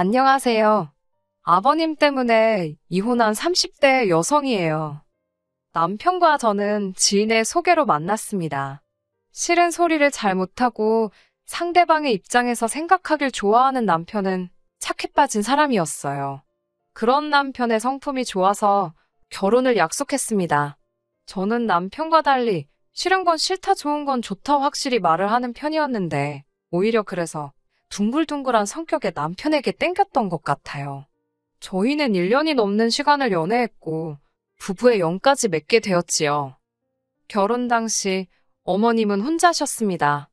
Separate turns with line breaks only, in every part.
안녕하세요. 아버님 때문에 이혼한 30대 여성이에요. 남편과 저는 지인의 소개로 만났습니다. 싫은 소리를 잘 못하고 상대방의 입장에서 생각하길 좋아하는 남편은 착해 빠진 사람이었어요. 그런 남편의 성품이 좋아서 결혼을 약속했습니다. 저는 남편과 달리 싫은 건 싫다, 좋은 건 좋다 확실히 말을 하는 편이었는데 오히려 그래서 둥글둥글한 성격의 남편에게 땡겼던 것 같아요. 저희는 1년이 넘는 시간을 연애했고 부부의 영까지 맺게 되었지요. 결혼 당시 어머님은 혼자셨습니다.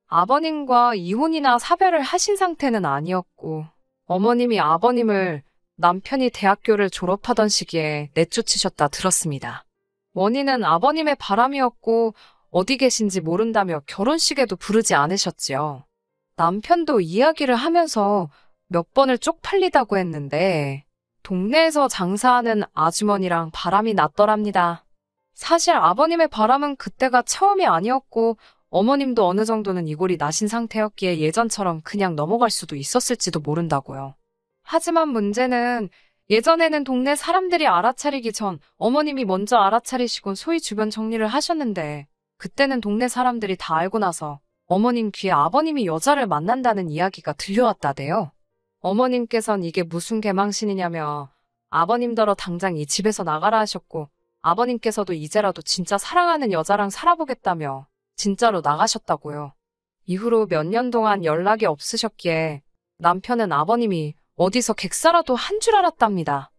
아버님과 이혼이나 사별을 하신 상태는 아니었고 어머님이 아버님을 남편이 대학교를 졸업하던 시기에 내쫓으셨다 들었습니다. 원인은 아버님의 바람이었고 어디 계신지 모른다며 결혼식에도 부르지 않으셨지요. 남편도 이야기를 하면서 몇 번을 쪽팔리다고 했는데 동네에서 장사하는 아주머니랑 바람이 났더랍니다. 사실 아버님의 바람은 그때가 처음이 아니었고 어머님도 어느 정도는 이골이 나신 상태였기에 예전처럼 그냥 넘어갈 수도 있었을지도 모른다고요. 하지만 문제는 예전에는 동네 사람들이 알아차리기 전 어머님이 먼저 알아차리시고 소위 주변 정리를 하셨는데 그때는 동네 사람들이 다 알고 나서 어머님 귀에 아버님이 여자를 만난다는 이야기가 들려왔다대요. 어머님께선 이게 무슨 개망신이냐며 아버님더러 당장 이 집에서 나가라 하셨고 아버님께서도 이제라도 진짜 사랑하는 여자랑 살아보겠다며 진짜로 나가셨다고요. 이후로 몇 년 동안 연락이 없으셨기에 남편은 아버님이 어디서 객사라도 한 줄 알았답니다.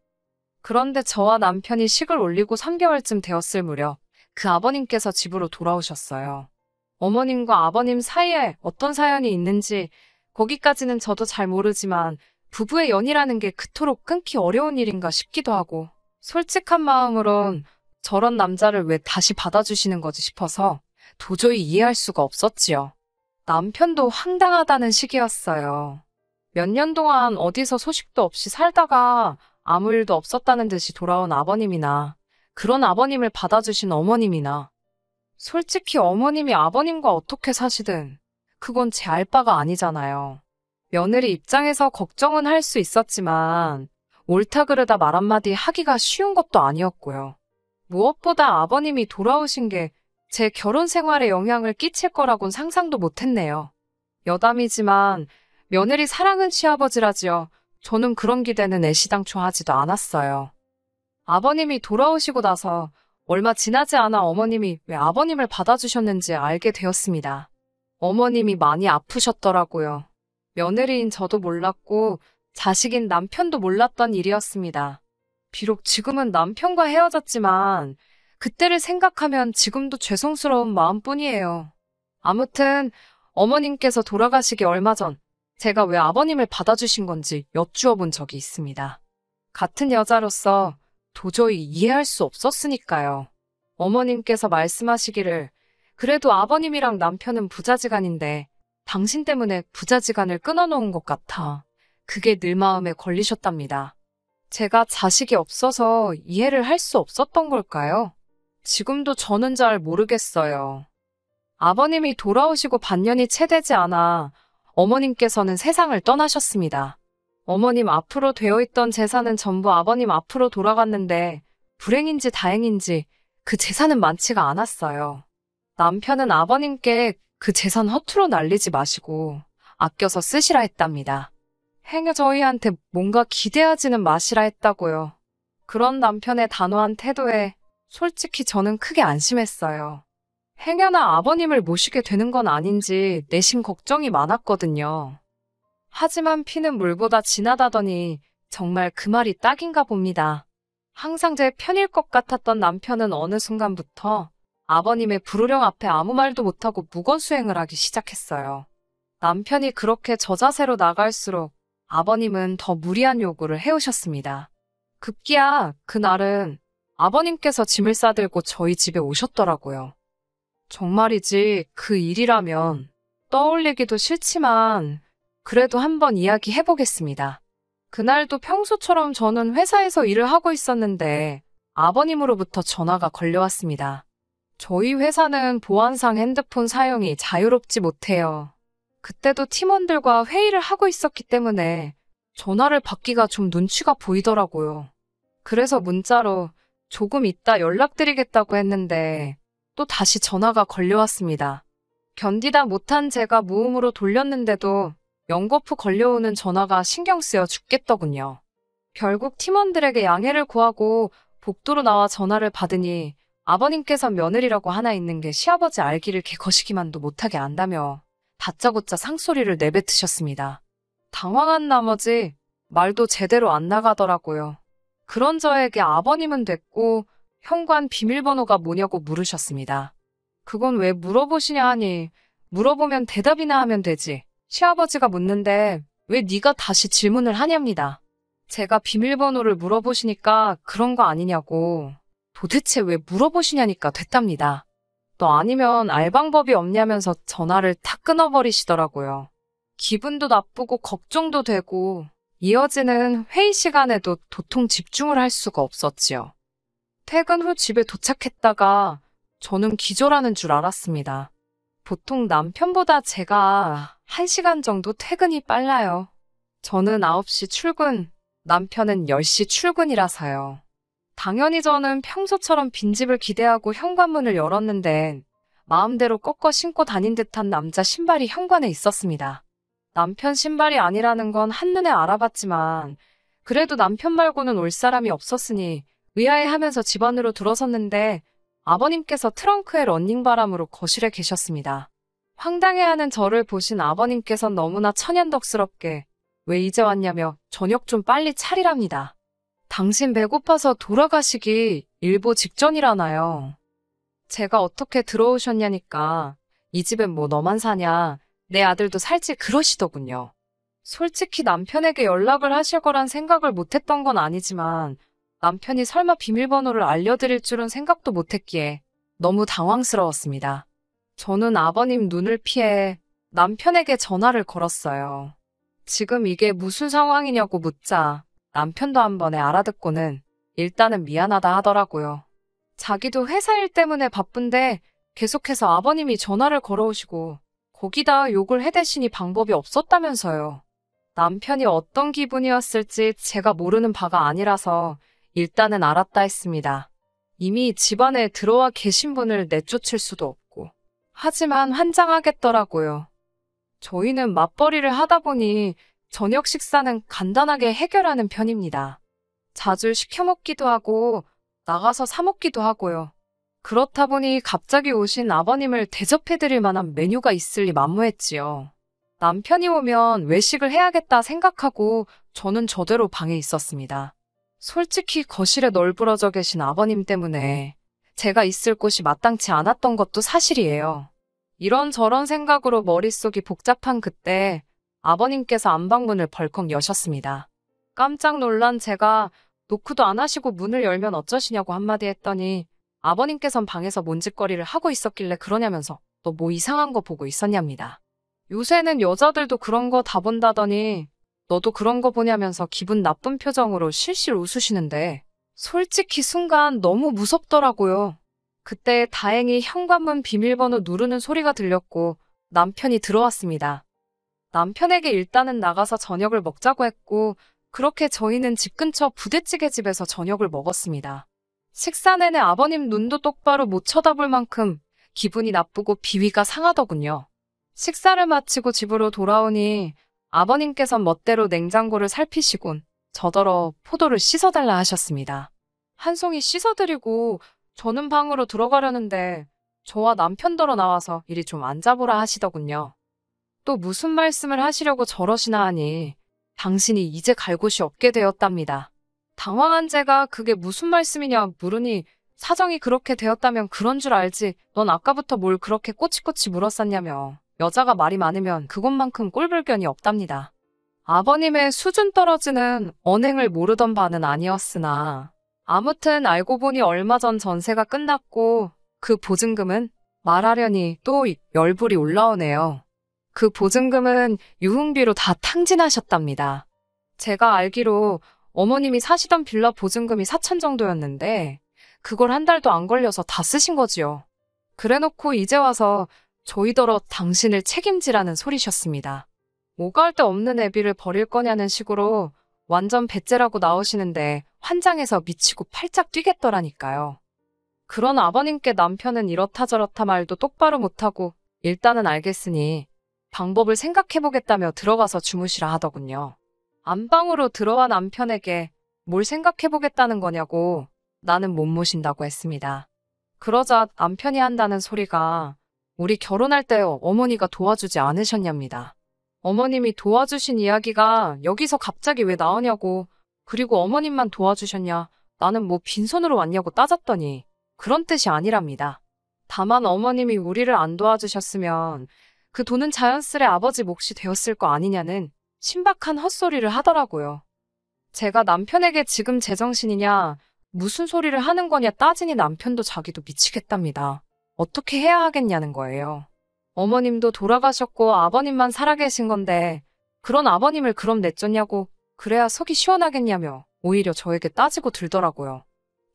그런데 저와 남편이 식을 올리고 3개월쯤 되었을 무렵 그 아버님께서 집으로 돌아오셨어요. 어머님과 아버님 사이에 어떤 사연이 있는지 거기까지는 저도 잘 모르지만 부부의 연이라는 게 그토록 끊기 어려운 일인가 싶기도 하고 솔직한 마음으론 저런 남자를 왜 다시 받아주시는 거지 싶어서 도저히 이해할 수가 없었지요. 남편도 황당하다는 시기였어요. 몇 년 동안 어디서 소식도 없이 살다가 아무 일도 없었다는 듯이 돌아온 아버님이나 그런 아버님을 받아주신 어머님이나 솔직히 어머님이 아버님과 어떻게 사시든 그건 제 알 바가 아니잖아요. 며느리 입장에서 걱정은 할 수 있었지만 옳다 그르다 말 한마디 하기가 쉬운 것도 아니었고요. 무엇보다 아버님이 돌아오신 게 제 결혼 생활에 영향을 끼칠 거라곤 상상도 못했네요. 여담이지만 며느리 사랑은 시아버지라지요. 저는 그런 기대는 애시당초 하지도 않았어요. 아버님이 돌아오시고 나서 얼마 지나지 않아 어머님이 왜 아버님을 받아주셨는지 알게 되었습니다. 어머님이 많이 아프셨더라고요. 며느리인 저도 몰랐고 자식인 남편도 몰랐던 일이었습니다. 비록 지금은 남편과 헤어졌지만 그때를 생각하면 지금도 죄송스러운 마음뿐이에요. 아무튼 어머님께서 돌아가시기 얼마 전 제가 왜 아버님을 받아주신 건지 여쭈어 본 적이 있습니다. 같은 여자로서 도저히 이해할 수 없었으니까요. 어머님께서 말씀하시기를 그래도 아버님이랑 남편은 부자지간인데 당신 때문에 부자지간을 끊어놓은 것 같아. 그게 늘 마음에 걸리셨답니다. 제가 자식이 없어서 이해를 할 수 없었던 걸까요? 지금도 저는 잘 모르겠어요. 아버님이 돌아오시고 반년이 채 되지 않아 어머님께서는 세상을 떠나셨습니다. 어머님 앞으로 되어 있던 재산은 전부 아버님 앞으로 돌아갔는데 불행인지 다행인지 그 재산은 많지가 않았어요. 남편은 아버님께 그 재산 허투루 날리지 마시고 아껴서 쓰시라 했답니다. 행여 저희한테 뭔가 기대하지는 마시라 했다고요. 그런 남편의 단호한 태도에 솔직히 저는 크게 안심했어요. 행여나 아버님을 모시게 되는 건 아닌지 내심 걱정이 많았거든요. 하지만 피는 물보다 진하다더니 정말 그 말이 딱인가 봅니다. 항상 제 편일 것 같았던 남편은 어느 순간부터 아버님의 불호령 앞에 아무 말도 못하고 무건수행을 하기 시작했어요. 남편이 그렇게 저자세로 나갈수록 아버님은 더 무리한 요구를 해오셨습니다. 급기야 그날은 아버님께서 짐을 싸들고 저희 집에 오셨더라고요. 정말이지 그 일이라면 떠올리기도 싫지만 그래도 한번 이야기해보겠습니다. 그날도 평소처럼 저는 회사에서 일을 하고 있었는데 아버님으로부터 전화가 걸려왔습니다. 저희 회사는 보안상 핸드폰 사용이 자유롭지 못해요. 그때도 팀원들과 회의를 하고 있었기 때문에 전화를 받기가 좀 눈치가 보이더라고요. 그래서 문자로 조금 이따 연락드리겠다고 했는데 또 다시 전화가 걸려왔습니다. 견디다 못한 제가 무음으로 돌렸는데도 연거푸 걸려오는 전화가 신경 쓰여 죽겠더군요. 결국 팀원들에게 양해를 구하고 복도로 나와 전화를 받으니 아버님께서 며느리라고 하나 있는 게 시아버지 알기를 개거시기만도 못하게 안다며 다짜고짜 상소리를 내뱉으셨습니다. 당황한 나머지 말도 제대로 안 나가더라고요. 그런 저에게 아버님은 됐고 현관 비밀번호가 뭐냐고 물으셨습니다. 그건 왜 물어보시냐 하니 물어보면 대답이나 하면 되지. 시아버지가 묻는데 왜 네가 다시 질문을 하냐입니다. 제가 비밀번호를 물어보시니까 그런 거 아니냐고. 도대체 왜 물어보시냐니까 됐답니다. 또 아니면 알 방법이 없냐면서 전화를 탁 끊어버리시더라고요. 기분도 나쁘고 걱정도 되고 이어지는 회의 시간에도 도통 집중을 할 수가 없었지요. 퇴근 후 집에 도착했다가 저는 기절하는 줄 알았습니다. 보통 남편보다 제가 1시간 정도 퇴근이 빨라요. 저는 9시 출근, 남편은 10시 출근이라서요. 당연히 저는 평소처럼 빈집을 기대하고 현관문을 열었는데 마음대로 꺾어 신고 다닌 듯한 남자 신발이 현관에 있었습니다. 남편 신발이 아니라는 건 한눈에 알아봤지만 그래도 남편 말고는 올 사람이 없었으니 의아해하면서 집 안으로 들어섰는데 아버님께서 트렁크에 러닝바람으로 거실에 계셨습니다. 황당해하는 저를 보신 아버님께선 너무나 천연덕스럽게 왜 이제 왔냐며 저녁 좀 빨리 차리랍니다. 당신 배고파서 돌아가시기 일보 직전이라나요. 제가 어떻게 들어오셨냐니까 이 집엔 뭐 너만 사냐 내 아들도 살지 그러시더군요. 솔직히 남편에게 연락을 하실 거란 생각을 못했던 건 아니지만 남편이 설마 비밀번호를 알려드릴 줄은 생각도 못했기에 너무 당황스러웠습니다. 저는 아버님 눈을 피해 남편에게 전화를 걸었어요. 지금 이게 무슨 상황이냐고 묻자 남편도 한 번에 알아듣고는 일단은 미안하다 하더라고요. 자기도 회사 일 때문에 바쁜데 계속해서 아버님이 전화를 걸어오시고 거기다 욕을 해대시니 방법이 없었다면서요. 남편이 어떤 기분이었을지 제가 모르는 바가 아니라서 일단은 알았다 했습니다. 이미 집안에 들어와 계신 분을 내쫓을 수도 없고. 하지만 환장하겠더라고요. 저희는 맞벌이를 하다 보니 저녁 식사는 간단하게 해결하는 편입니다. 자주 시켜 먹기도 하고 나가서 사 먹기도 하고요. 그렇다 보니 갑자기 오신 아버님을 대접해드릴 만한 메뉴가 있을리 만무했지요. 남편이 오면 외식을 해야겠다 생각하고 저는 저대로 방에 있었습니다. 솔직히 거실에 널브러져 계신 아버님 때문에 제가 있을 곳이 마땅치 않았던 것도 사실이에요. 이런저런 생각으로 머릿속이 복잡한 그때 아버님께서 안방문을 벌컥 여셨습니다. 깜짝 놀란 제가 노크도 안 하시고 문을 열면 어쩌시냐고 한마디 했더니 아버님께선 방에서 뭔짓거리를 하고 있었길래 그러냐면서 너 뭐 이상한 거 보고 있었냐입니다. 요새는 여자들도 그런 거 다 본다더니 너도 그런 거 보냐면서 기분 나쁜 표정으로 실실 웃으시는데 솔직히 순간 너무 무섭더라고요. 그때 다행히 현관문 비밀번호 누르는 소리가 들렸고 남편이 들어왔습니다. 남편에게 일단은 나가서 저녁을 먹자고 했고 그렇게 저희는 집 근처 부대찌개 집에서 저녁을 먹었습니다. 식사 내내 아버님 눈도 똑바로 못 쳐다볼 만큼 기분이 나쁘고 비위가 상하더군요. 식사를 마치고 집으로 돌아오니 아버님께선 멋대로 냉장고를 살피시곤 저더러 포도를 씻어달라 하셨습니다. 한 송이 씻어드리고 저는 방으로 들어가려는데 저와 남편더러 나와서 이리 좀 앉아보라 하시더군요. 또 무슨 말씀을 하시려고 저러시나 하니 당신이 이제 갈 곳이 없게 되었답니다. 당황한 제가 그게 무슨 말씀이냐 물으니 사정이 그렇게 되었다면 그런 줄 알지 넌 아까부터 뭘 그렇게 꼬치꼬치 물었었냐며 여자가 말이 많으면 그것만큼 꼴불견이 없답니다. 아버님의 수준 떨어지는 언행을 모르던 바는 아니었으나 아무튼 알고 보니 얼마 전 전세가 끝났고 그 보증금은 말하려니 또 열불이 올라오네요. 그 보증금은 유흥비로 다 탕진하셨답니다. 제가 알기로 어머님이 사시던 빌라 보증금이 4천 정도였는데 그걸 한 달도 안 걸려서 다 쓰신 거지요. 그래놓고 이제 와서 저희더러 당신을 책임지라는 소리셨습니다. 오갈 데 없는 애비를 버릴 거냐는 식으로 완전 배째라고 나오시는데 환장해서 미치고 팔짝 뛰겠더라니까요. 그런 아버님께 남편은 이렇다 저렇다 말도 똑바로 못하고 일단은 알겠으니 방법을 생각해보겠다며 들어가서 주무시라 하더군요. 안방으로 들어와 남편에게 뭘 생각해보겠다는 거냐고 나는 못 모신다고 했습니다. 그러자 남편이 한다는 소리가 우리 결혼할 때 어머니가 도와주지 않으셨냐입니다. 어머님이 도와주신 이야기가 여기서 갑자기 왜 나오냐고, 그리고 어머님만 도와주셨냐, 나는 뭐 빈손으로 왔냐고 따졌더니 그런 뜻이 아니랍니다. 다만 어머님이 우리를 안 도와주셨으면 그 돈은 자연스레 아버지 몫이 되었을 거 아니냐는 신박한 헛소리를 하더라고요. 제가 남편에게 지금 제정신이냐, 무슨 소리를 하는 거냐 따지니 남편도 자기도 미치겠답니다. 어떻게 해야 하겠냐는 거예요. 어머님도 돌아가셨고 아버님만 살아계신 건데 그런 아버님을 그럼 내쫓냐고, 그래야 속이 시원하겠냐며 오히려 저에게 따지고 들더라고요.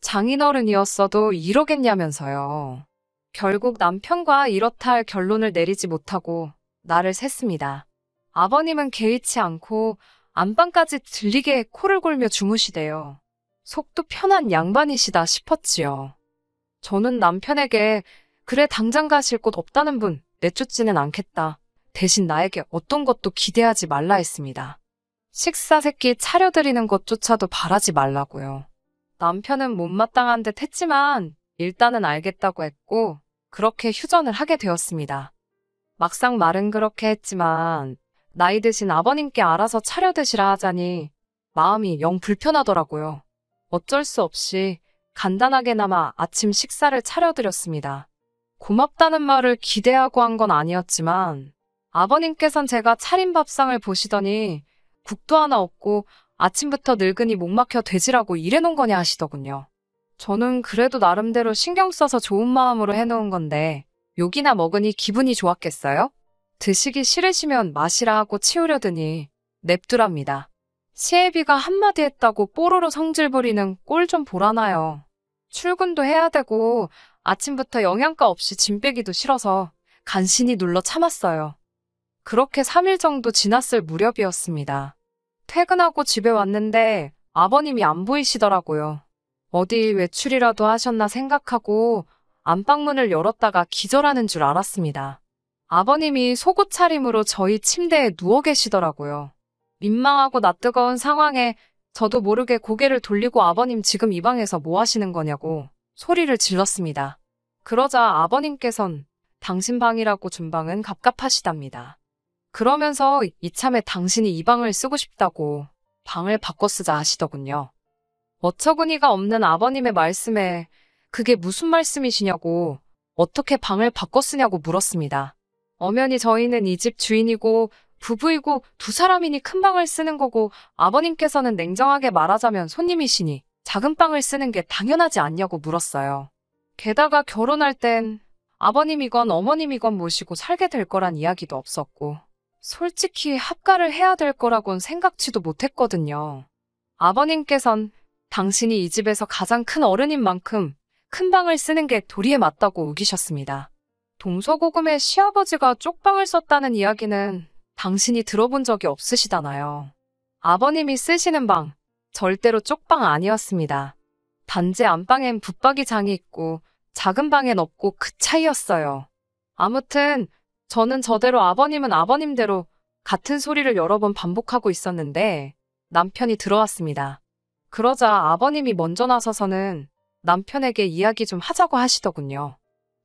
장인어른이었어도 이러겠냐면서요. 결국 남편과 이렇다 할 결론을 내리지 못하고 나를 샜습니다. 아버님은 개의치 않고 안방까지 들리게 코를 골며 주무시대요. 속도 편한 양반이시다 싶었지요. 저는 남편에게 그래 당장 가실 곳 없다는 분 내쫓지는 않겠다. 대신 나에게 어떤 것도 기대하지 말라 했습니다. 식사 새끼 차려드리는 것조차도 바라지 말라고요. 남편은 못마땅한 듯 했지만 일단은 알겠다고 했고 그렇게 휴전을 하게 되었습니다. 막상 말은 그렇게 했지만 나이 드신 아버님께 알아서 차려 드시라 하자니 마음이 영 불편하더라고요. 어쩔 수 없이 간단하게나마 아침 식사를 차려드렸습니다. 고맙다는 말을 기대하고 한 건 아니었지만 아버님께선 제가 차린 밥상을 보시더니 국도 하나 없고 아침부터 늙으니 목 막혀 돼지라고 이래놓은 거냐 하시더군요. 저는 그래도 나름대로 신경 써서 좋은 마음으로 해놓은 건데 욕이나 먹으니 기분이 좋았겠어요? 드시기 싫으시면 마시라 하고 치우려더니 냅두랍니다. 시애비가 한마디 했다고 뽀로로 성질 부리는 꼴 좀 보라나요. 출근도 해야 되고 아침부터 영양가 없이 짐 빼기도 싫어서 간신히 눌러 참았어요. 그렇게 3일 정도 지났을 무렵이었습니다. 퇴근하고 집에 왔는데 아버님이 안 보이시더라고요. 어디 외출이라도 하셨나 생각하고 안방문을 열었다가 기절하는 줄 알았습니다. 아버님이 속옷 차림으로 저희 침대에 누워 계시더라고요. 민망하고 낯뜨거운 상황에 저도 모르게 고개를 돌리고 아버님 지금 이 방에서 뭐 하시는 거냐고 소리를 질렀습니다. 그러자 아버님께선 당신 방이라고 준 방은 갑갑하시답니다. 그러면서 이참에 당신이 이 방을 쓰고 싶다고 방을 바꿔 쓰자 하시더군요. 어처구니가 없는 아버님의 말씀에 그게 무슨 말씀이시냐고 어떻게 방을 바꿔 쓰냐고 물었습니다. 엄연히 저희는 이 집 주인이고 부부이고 두 사람이니 큰 방을 쓰는 거고 아버님께서는 냉정하게 말하자면 손님이시니 작은 방을 쓰는 게 당연하지 않냐고 물었어요. 게다가 결혼할 땐 아버님이건 어머님이건 모시고 살게 될 거란 이야기도 없었고 솔직히 합가를 해야 될 거라곤 생각지도 못했거든요. 아버님께선 당신이 이 집에서 가장 큰 어른인 만큼 큰 방을 쓰는 게 도리에 맞다고 우기셨습니다. 동서고금의 시아버지가 쪽방을 썼다는 이야기는 당신이 들어본 적이 없으시잖아요. 아버님이 쓰시는 방, 절대로 쪽방 아니었습니다. 단지 안방엔 붙박이장이 있고 작은 방엔 없고 그 차이였어요. 아무튼 저는 저대로 아버님은 아버님대로 같은 소리를 여러 번 반복하고 있었는데 남편이 들어왔습니다. 그러자 아버님이 먼저 나서서는 남편에게 이야기 좀 하자고 하시더군요.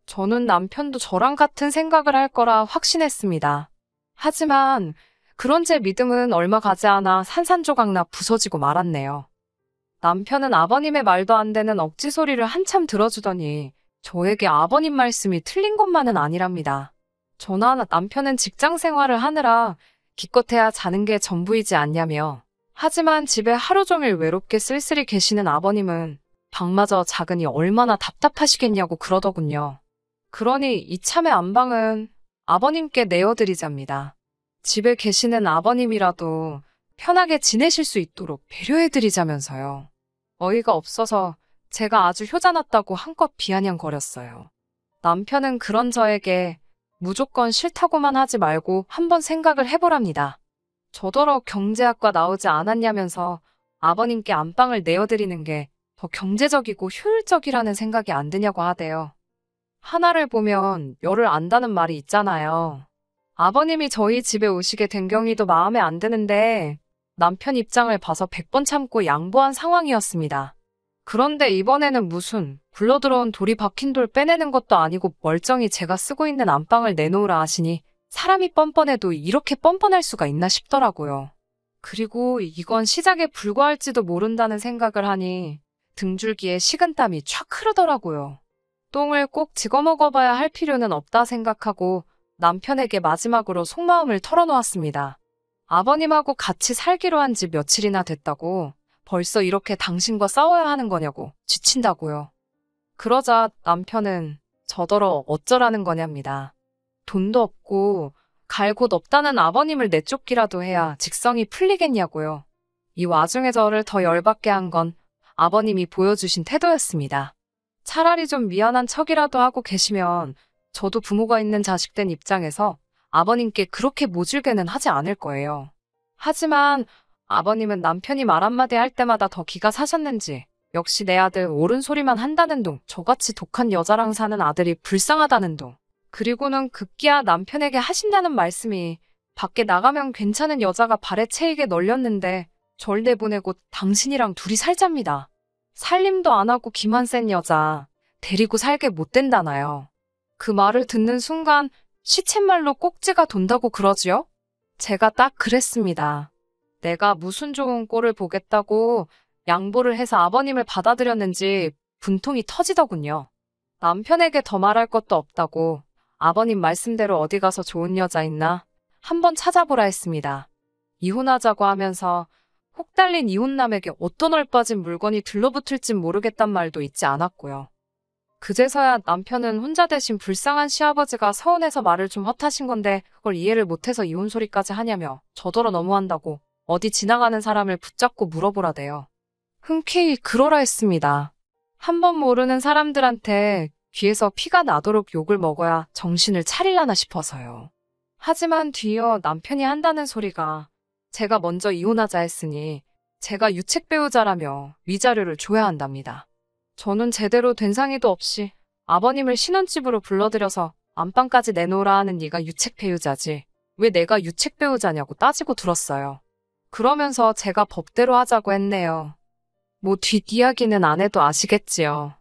저는 남편도 저랑 같은 생각을 할 거라 확신했습니다. 하지만 그런 제 믿음은 얼마 가지 않아 산산조각나 부서지고 말았네요. 남편은 아버님의 말도 안 되는 억지 소리를 한참 들어주더니 저에게 아버님 말씀이 틀린 것만은 아니랍니다. 저나 남편은 직장 생활을 하느라 기껏해야 자는 게 전부이지 않냐며, 하지만 집에 하루 종일 외롭게 쓸쓸히 계시는 아버님은 방마저 작으니 얼마나 답답하시겠냐고 그러더군요. 그러니 이참에 안방은 아버님께 내어드리자입니다. 집에 계시는 아버님이라도 편하게 지내실 수 있도록 배려해드리자면서요. 어이가 없어서 제가 아주 효자났다고 한껏 비아냥거렸어요. 남편은 그런 저에게 무조건 싫다고만 하지 말고 한번 생각을 해보랍니다. 저더러 경제학과 나오지 않았냐면서 아버님께 안방을 내어드리는 게 더 경제적이고 효율적이라는 생각이 안 드냐고 하대요. 하나를 보면 열을 안다는 말이 있잖아요. 아버님이 저희 집에 오시게 된 경위도 마음에 안 드는데 남편 입장을 봐서 100번 참고 양보한 상황이었습니다. 그런데 이번에는 무슨 굴러들어온 돌이 박힌 돌 빼내는 것도 아니고 멀쩡히 제가 쓰고 있는 안방을 내놓으라 하시니 사람이 뻔뻔해도 이렇게 뻔뻔할 수가 있나 싶더라고요. 그리고 이건 시작에 불과할지도 모른다는 생각을 하니 등줄기에 식은땀이 촥 흐르더라고요. 똥을 꼭 찍어 먹어봐야 할 필요는 없다 생각하고 남편에게 마지막으로 속마음을 털어놓았습니다. 아버님하고 같이 살기로 한 지 며칠이나 됐다고 벌써 이렇게 당신과 싸워야 하는 거냐고 지친다고요. 그러자 남편은 저더러 어쩌라는 거냐입니다. 돈도 없고 갈 곳 없다는 아버님을 내쫓기라도 해야 직성이 풀리겠냐고요. 이 와중에 저를 더 열받게 한 건 아버님이 보여주신 태도였습니다. 차라리 좀 미안한 척이라도 하고 계시면 저도 부모가 있는 자식 된 입장에서 아버님께 그렇게 모질게는 하지 않을 거예요. 하지만 아버님은 남편이 말 한마디 할 때마다 더 기가 사셨는지 역시 내 아들 옳은 소리만 한다는 둥, 저같이 독한 여자랑 사는 아들이 불쌍하다는 둥, 그리고는 급기야 남편에게 하신다는 말씀이 밖에 나가면 괜찮은 여자가 발에 채이게 널렸는데 절 내보내고 당신이랑 둘이 살잡니다. 살림도 안 하고 기만 센 여자 데리고 살게 못 된다나요. 그 말을 듣는 순간 시쳇말로 꼭지가 돈다고 그러지요? 제가 딱 그랬습니다. 내가 무슨 좋은 꼴을 보겠다고 양보를 해서 아버님을 받아들였는지 분통이 터지더군요. 남편에게 더 말할 것도 없다고 아버님 말씀대로 어디 가서 좋은 여자 있나 한번 찾아보라 했습니다. 이혼하자고 하면서 혹 달린 이혼남에게 어떤 얼빠진 물건이 들러붙을진 모르겠단 말도 잊지 않았고요. 그제서야 남편은 혼자 대신 불쌍한 시아버지가 서운해서 말을 좀 헛하신 건데 그걸 이해를 못해서 이혼 소리까지 하냐며 저더러 너무한다고 어디 지나가는 사람을 붙잡고 물어보라대요. 흔쾌히 그러라 했습니다. 한번 모르는 사람들한테 귀에서 피가 나도록 욕을 먹어야 정신을 차릴라나 싶어서요. 하지만 뒤이어 남편이 한다는 소리가 제가 먼저 이혼하자 했으니 제가 유책 배우자라며 위자료를 줘야 한답니다. 저는 제대로 된 상의도 없이 아버님을 신혼집으로 불러들여서 안방까지 내놓으라 하는 네가 유책 배우자지 왜 내가 유책 배우자냐고 따지고 들었어요. 그러면서 제가 법대로 하자고 했네요. 뭐 뒷이야기는 안 해도 아시겠지요.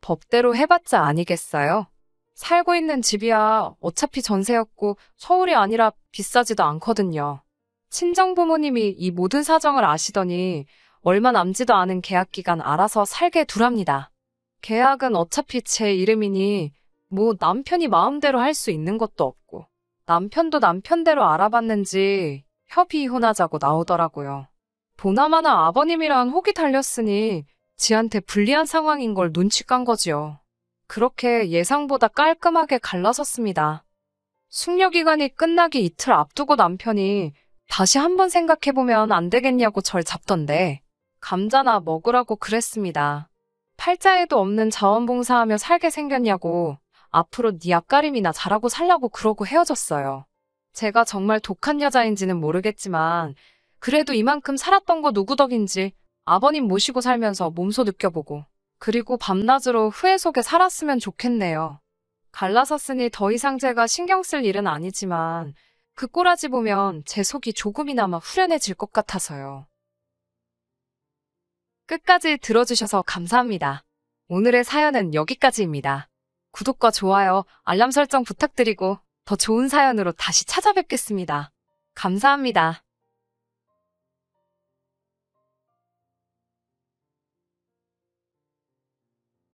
법대로 해봤자 아니겠어요? 살고 있는 집이야 어차피 전세였고 서울이 아니라 비싸지도 않거든요. 친정부모님이 이 모든 사정을 아시더니 얼마 남지도 않은 계약기간 알아서 살게 두랍니다. 계약은 어차피 제 이름이니 뭐 남편이 마음대로 할 수 있는 것도 없고 남편도 남편대로 알아봤는지 협의 이혼하자고 나오더라고요. 보나마나 아버님이랑 혹이 달렸으니 지한테 불리한 상황인 걸 눈치 깐 거지요. 그렇게 예상보다 깔끔하게 갈라섰습니다. 숙려기간이 끝나기 이틀 앞두고 남편이 다시 한번 생각해보면 안 되겠냐고 절 잡던데 감자나 먹으라고 그랬습니다. 팔자에도 없는 자원봉사하며 살게 생겼냐고 앞으로 네 앞가림이나 잘하고 살라고 그러고 헤어졌어요. 제가 정말 독한 여자인지는 모르겠지만 그래도 이만큼 살았던 거 누구 덕인지 아버님 모시고 살면서 몸소 느껴보고 그리고 밤낮으로 후회 속에 살았으면 좋겠네요. 갈라섰으니 더 이상 제가 신경 쓸 일은 아니지만 그 꼬라지 보면 제 속이 조금이나마 후련해질 것 같아서요. 끝까지 들어주셔서 감사합니다. 오늘의 사연은 여기까지입니다. 구독과 좋아요, 알람 설정 부탁드리고 더 좋은 사연으로 다시 찾아뵙겠습니다. 감사합니다.